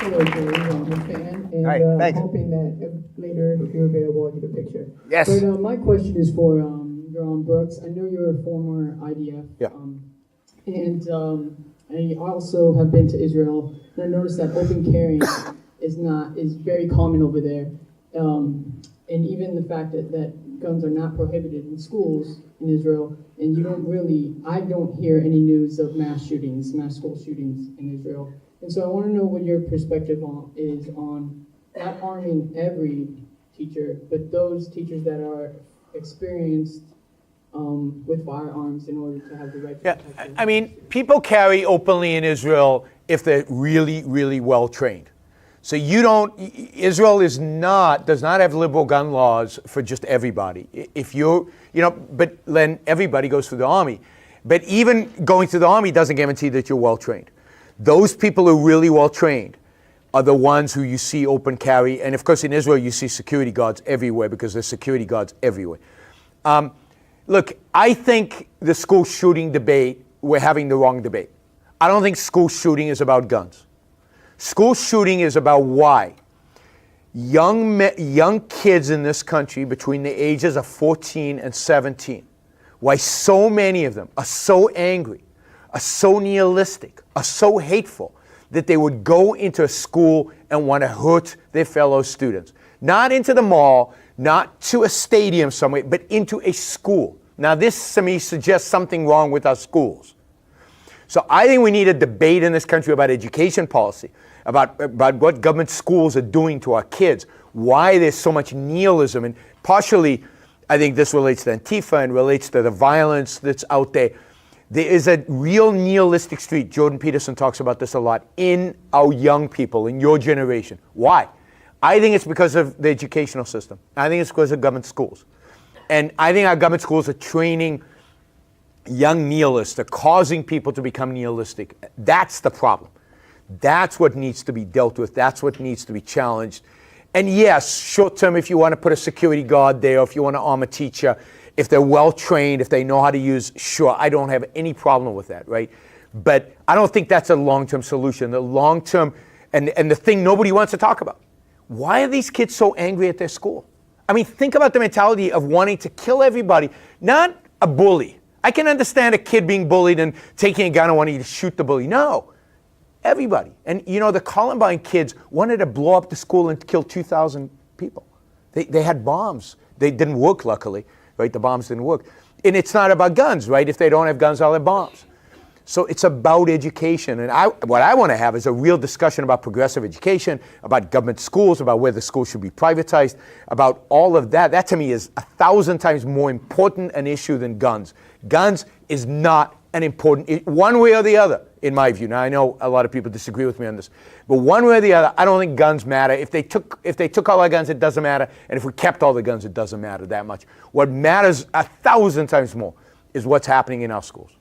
Hello, Jerry. I'm a fan, and I'm hoping that later, if you're available, I'll get a picture. Yes. But my question is for Yaron Brooks. I know you're a former IDF. Yeah. And I also have been to Israel, and I noticed that open carrying is very common over there. And even the fact that guns are not prohibited in schools in Israel, and I don't hear any news of mass school shootings in Israel. And so I want to know what your perspective is on not arming every teacher, but those teachers that are experienced with firearms in order to have the right to protect them. I mean, people carry openly in Israel if they're really, really well trained. So Israel does not have liberal gun laws for just everybody. But then everybody goes through the army. But even going through the army doesn't guarantee that you're well trained. Those people who are really well trained are the ones who you see open carry. And of course, in Israel, you see security guards everywhere because there's security guards everywhere. Look, I think the school shooting debate, we're having the wrong debate. I don't think school shooting is about guns. School shooting is about why young kids in this country between the ages of 14 and 17, why so many of them are so angry, are so nihilistic, are so hateful that they would go into a school and want to hurt their fellow students. Not into the mall, not to a stadium somewhere, but into a school. Now this to me suggests something wrong with our schools. So I think we need a debate in this country about education policy, about what government schools are doing to our kids, why there's so much nihilism. And partially, I think this relates to Antifa and relates to the violence that's out there. There is a real nihilistic streak. Jordan Peterson talks about this a lot in our young people, in your generation. Why? I think it's because of the educational system. I think it's because of government schools. And I think our government schools are training young nihilists. They're causing people to become nihilistic. That's the problem. That's what needs to be dealt with. That's what needs to be challenged. And yes, short term, if you want to put a security guard there, or if you want to arm a teacher, if they're well trained, if they know how to use, sure, I don't have any problem with that, right? But I don't think that's a long-term solution. The long-term, and the thing nobody wants to talk about, why are these kids so angry at their school? I mean, think about the mentality of wanting to kill everybody, not a bully. I can understand a kid being bullied and taking a gun and wanting to shoot the bully. No, everybody. And the Columbine kids wanted to blow up the school and kill 2,000 people. They had bombs. They didn't work, luckily, right? The bombs didn't work. And it's not about guns, right? If they don't have guns, they'll have bombs. So it's about education. And what I want to have is a real discussion about progressive education, about government schools, about whether schools should be privatized, about all of that. That to me is 1,000 times more important an issue than guns. Guns is not an important, one way or the other, in my view. Now, I know a lot of people disagree with me on this, but one way or the other, I don't think guns matter. If they took all our guns, it doesn't matter. And if we kept all the guns, it doesn't matter that much. What matters 1,000 times more is what's happening in our schools.